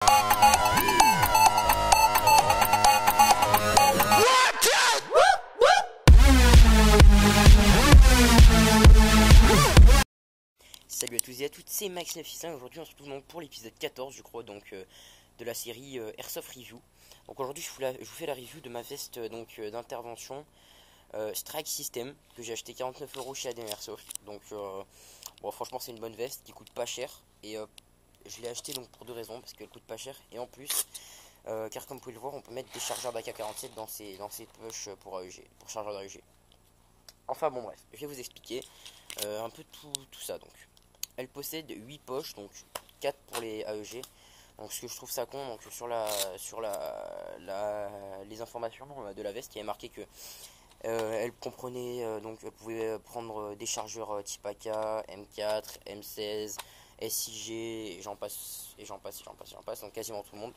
Salut à tous et à toutes, c'est Max965. Aujourd'hui on se retrouve donc pour l'épisode 14 je crois donc de la série Airsoft Review. Donc aujourd'hui je vous fais la review de ma veste d'intervention Strike System que j'ai acheté 49 € chez ADM Airsoft. Donc bon, franchement c'est une bonne veste qui coûte pas cher et je l'ai acheté donc pour deux raisons, parce qu'elle coûte pas cher et en plus car comme vous pouvez le voir on peut mettre des chargeurs d'AK-47 dans ces poches pour AEG, pour chargeur d'AEG. Enfin bon bref, je vais vous expliquer un peu tout ça. Donc elle possède 8 poches, donc 4 pour les AEG. Donc ce que je trouve ça con, donc sur les informations de la veste, il y avait marqué que elle comprenait donc elle pouvait prendre des chargeurs type AK, M4, M16, SIG et j'en passe, donc quasiment tout le monde,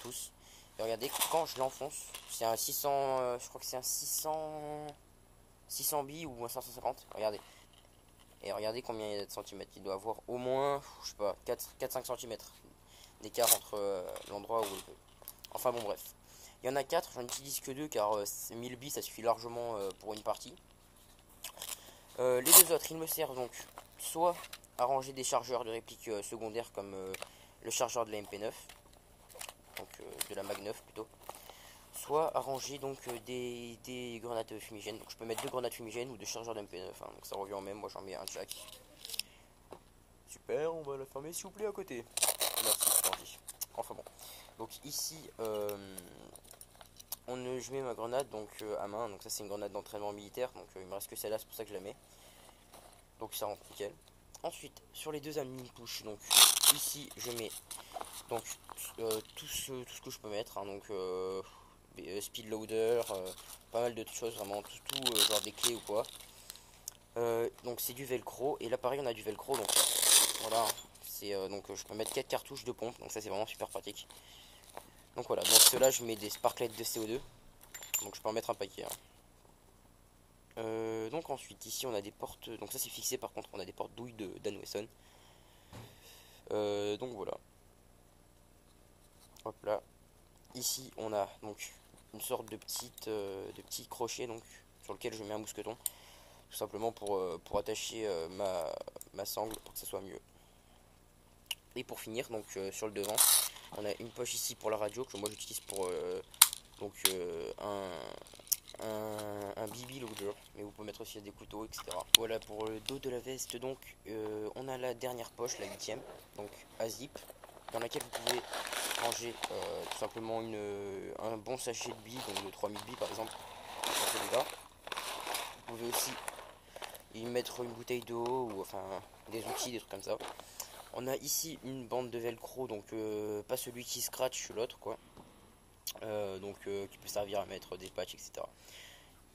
tous. Et regardez, quand je l'enfonce, c'est un 600, je crois que c'est un 600 billes ou un 550, regardez. Et regardez combien il y a de centimètres. Il doit avoir au moins, je sais pas, 4-5 cm d'écart entre l'endroit où il peut. Enfin bon bref. Il y en a 4, j'en utilise que 2 car 1000 billes ça suffit largement pour une partie. Les deux autres, ils me servent donc soit à ranger des chargeurs de réplique secondaires comme le chargeur de la MP9, donc de la Mag 9 plutôt. Soit à ranger donc des grenades fumigènes. Donc je peux mettre 2 grenades fumigènes ou 2 chargeurs d'MP9, hein, donc ça revient au même. Moi j'en mets un de chaque. Super, on va la fermer s'il vous plaît à côté. Merci, c'est gentil. Enfin bon. Donc ici je mets ma grenade donc à main. Donc ça c'est une grenade d'entraînement militaire. Donc il me reste que celle-là, c'est pour ça que je la mets. Donc ça rentre nickel. Ensuite sur les deux mini-touches, donc ici je mets donc tout ce que je peux mettre, hein, donc speed loader, pas mal de choses, vraiment tout genre des clés ou quoi. Donc c'est du velcro et là pareil on a du velcro, donc voilà, c'est donc je peux mettre 4 cartouches de pompe, donc ça c'est vraiment super pratique. Donc voilà, donc ceux-là je mets des sparklets de CO2, donc je peux en mettre un paquet, hein. Donc ensuite ici on a des portes, donc ça c'est fixé, par contre on a des portes douilles de Dan Wesson. Donc voilà, hop là. Ici on a donc une sorte de petit crochet donc sur lequel je mets un mousqueton, tout simplement pour attacher ma sangle pour que ça soit mieux. Et pour finir donc sur le devant on a une poche ici pour la radio que moi j'utilise pour un BB loader, mais vous pouvez mettre aussi des couteaux, etc. Voilà pour le dos de la veste. Donc on a la dernière poche, la 8ème, donc à zip, dans laquelle vous pouvez ranger tout simplement un bon sachet de billes, donc de 3000 billes par exemple, sur celui-là. Vous pouvez aussi y mettre une bouteille d'eau ou enfin des outils, des trucs comme ça. On a ici une bande de velcro, donc pas celui qui scratch, l'autre quoi, qui peut servir à mettre des patchs, etc.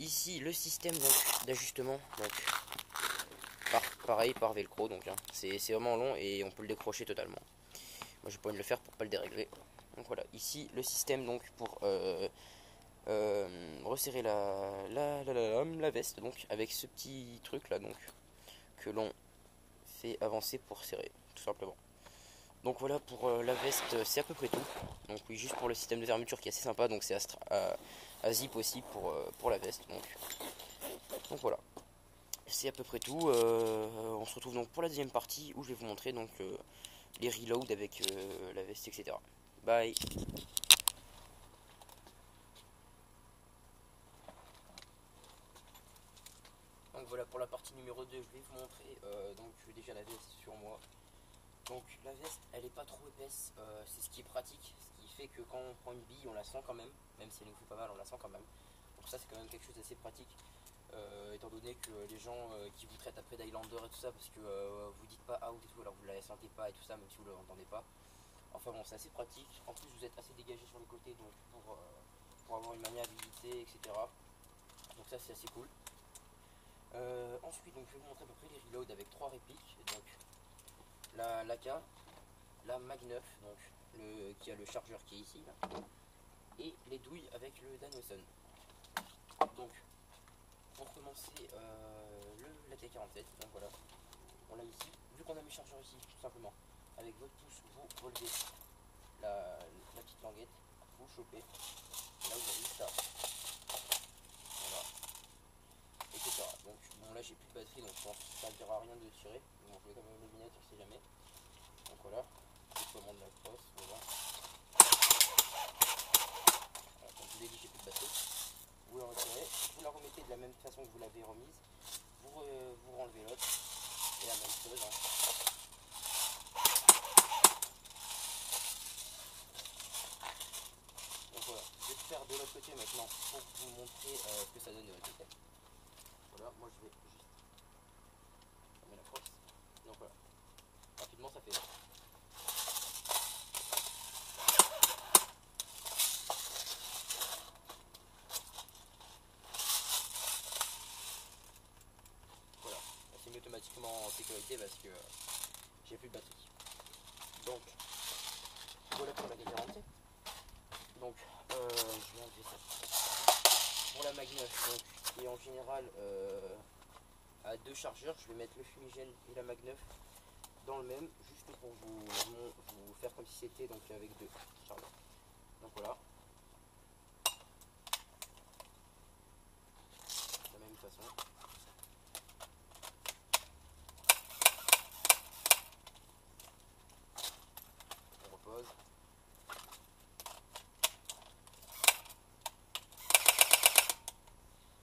Ici le système d'ajustement, donc pareil par velcro, donc hein, c'est vraiment long et on peut le décrocher totalement. Moi j'ai pas envie de le faire pour pas le dérégler. Donc voilà, ici le système donc pour resserrer la veste, donc avec ce petit truc là donc que l'on fait avancer pour serrer tout simplement. Donc voilà pour la veste, c'est à peu près tout. Donc oui, juste pour le système de fermeture qui est assez sympa, donc c'est à zip aussi pour la veste. Donc voilà, c'est à peu près tout. On se retrouve donc pour la deuxième partie où je vais vous montrer donc les reloads avec la veste, etc. Bye. Donc voilà pour la partie numéro 2, je vais vous montrer donc déjà la veste sur moi. Donc la veste elle est pas trop épaisse, c'est ce qui est pratique, ce qui fait que quand on prend une bille on la sent quand même si elle nous fait pas mal on la sent quand même. Donc ça c'est quand même quelque chose d'assez pratique, étant donné que les gens qui vous traitent après d'Highlander et tout ça parce que vous dites pas out et tout, alors vous la sentez pas et tout ça même si vous ne l'entendez pas. Enfin bon, c'est assez pratique, en plus vous êtes assez dégagé sur les côtés donc pour avoir une maniabilité, etc. Donc ça c'est assez cool. Ensuite donc je vais vous montrer à peu près les reloads avec 3 répliques, donc l'AK, la Mag 9 donc qui a le chargeur qui est ici là, et les douilles avec le Dan Wesson. Donc pour commencer l'AK-47, donc voilà, on l'a ici, vu qu'on a mes chargeurs ici tout simplement, avec votre pouce vous relevez manette, vous chopez, là vous avez ça, voilà, etc. Donc bon là j'ai plus de batterie, donc je pense que ça ne servira à rien de tirer, mais bon je vais quand même les lunettes, on sait jamais. Donc voilà, déploiement de la crosse, voilà. Voilà, comme je vous l'ai dit, j'ai plus de batterie. Vous la retirez, vous la remettez de la même façon que vous l'avez remise, vous renlevez l'autre, et la même chose, hein. Donc voilà, je vais faire de l'autre côté maintenant pour vous montrer ce que ça donne de l'autre côté. Voilà, moi je vais juste fermer la crosse. Donc voilà, rapidement ça fait. Voilà, ça s'est mis automatiquement en sécurité parce que j'ai plus de batterie. Donc voilà pour la garantie. Donc je vais enlever ça. Pour la Mag 9, donc, qui est en général à 2 chargeurs, je vais mettre le fumigène et la Mag 9 dans le même, juste pour vous faire comme si c'était donc avec 2 chargeurs. Donc voilà. De la même façon. On repose.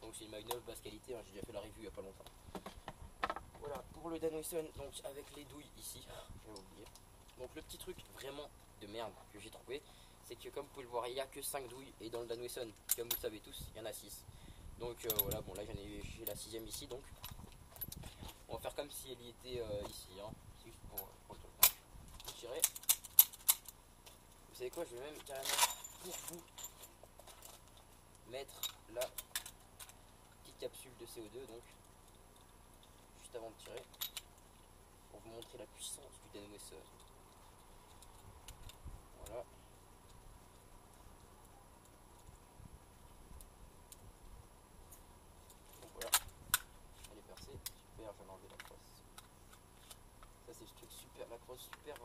Donc c'est une Mag 9 basse qualité, hein, j'ai déjà fait la review il n'y a pas longtemps. Voilà, pour le Danwesson, donc avec les douilles ici, j'ai oublié. Donc le petit truc vraiment de merde que j'ai trouvé, c'est que comme vous pouvez le voir, il n'y a que 5 douilles, et dans le Danwesson, comme vous le savez tous, il y en a 6. Donc voilà, bon là j'ai la 6ème ici, donc on va faire comme si elle y était ici, hein. C'est juste pour le truc. Vous tirez. Vous savez quoi, je vais même carrément pour vous mettre la petite capsule de CO2, donc juste avant de tirer, pour vous montrer la puissance du Danwesson. Voilà. Donc voilà, elle est percée, super, je vais enlever la crosse. Ça c'est ce truc super, la crosse super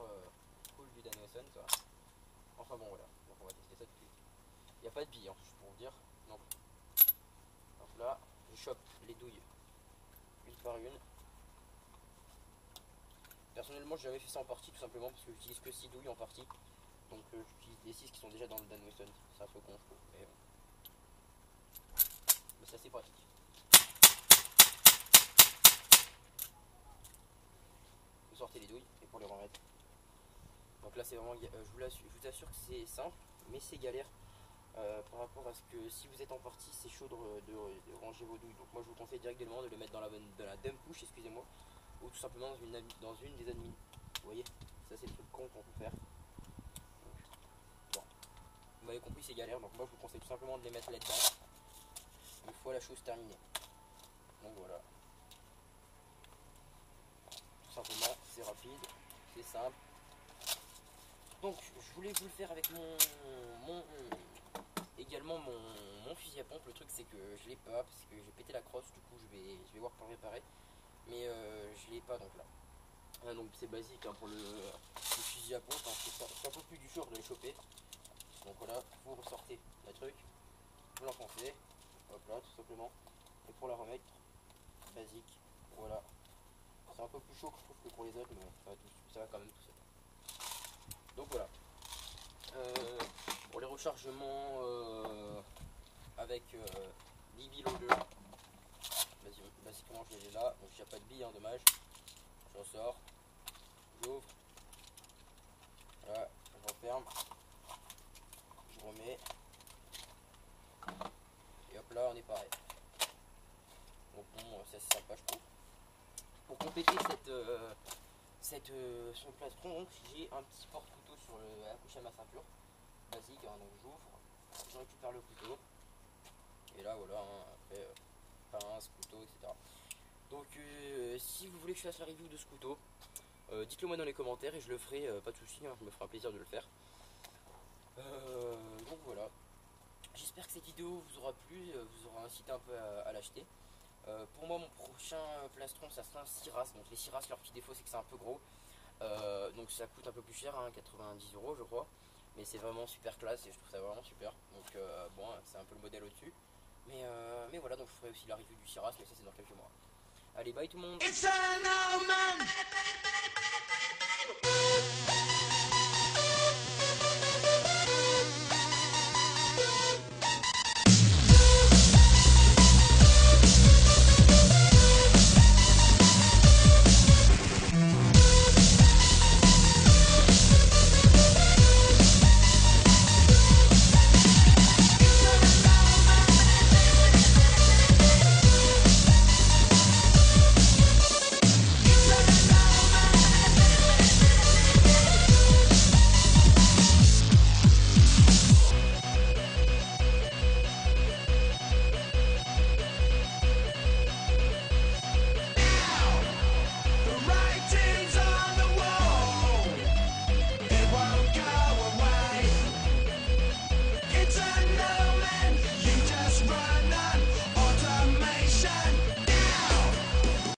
cool du Danwesson, ça. Enfin bon voilà, donc on va tester ça tout de suite. Il n'y a pas de billes, hein, juste pour vous dire. Donc là, je chope les douilles une par une. Personnellement, j'ai jamais fait ça en partie, tout simplement parce que j'utilise que 6 douilles en partie. Donc j'utilise les 6 qui sont déjà dans le Danwesson. C'est un peu con, je trouve. Mais c'est assez pratique. Vous sortez les douilles et pour les remettre. Donc là, c'est vraiment, je vous assure que c'est simple, mais c'est galère. Par rapport à ce que si vous êtes en partie, c'est chaud de ranger vos douilles. Donc moi je vous conseille directement de les mettre dans la dump push, excusez-moi, ou tout simplement dans une des admins. Vous voyez, ça c'est le truc con qu'on peut faire. Donc, bon, vous m'avez compris, c'est galère. Donc moi je vous conseille tout simplement de les mettre là-dedans une fois la chose terminée. Donc voilà, tout simplement, c'est rapide, c'est simple. Donc je voulais vous le faire avec également mon fusil à pompe. Le truc c'est que je l'ai pas parce que j'ai pété la crosse, du coup je vais voir pour réparer, mais je l'ai pas donc là. Donc c'est basique, hein, pour le fusil à pompe, hein, c'est un peu plus dur de les choper. Donc voilà, vous ressortez le truc, vous l'enfoncez, hop là tout simplement, et pour la remettre, basique, voilà. C'est un peu plus chaud je trouve que pour les autres, mais ça va quand même tout seul. Donc voilà. Pour les rechargements avec l'e-bill loader, basiquement je les ai là, donc il n'y a pas de billes, hein, dommage. Je ressors, j'ouvre, voilà, je referme, je remets, et hop là on est pareil. Donc bon, ça c'est sympa je trouve. Pour compléter son plastron, donc j'ai un petit porte-couteau accroché à ma ceinture, basique, hein, donc j'ouvre, je récupère le couteau, et là voilà, hein, après pince, couteau, etc. Donc si vous voulez que je fasse la review de ce couteau, dites-le moi dans les commentaires et je le ferai, pas de soucis, hein, je me ferai un plaisir de le faire. Donc voilà, j'espère que cette vidéo vous aura plu, vous aura incité un peu à l'acheter. Pour moi mon prochain plastron ça sera un Siras. Donc les Siras, leur petit défaut c'est que c'est un peu gros, donc ça coûte un peu plus cher, hein, 90 € je crois, mais c'est vraiment super classe et je trouve ça vraiment super. Donc bon, c'est un peu le modèle au-dessus. Mais voilà, donc je ferai aussi la review du Shiraz, mais ça c'est dans quelques mois. Allez, bye tout le monde.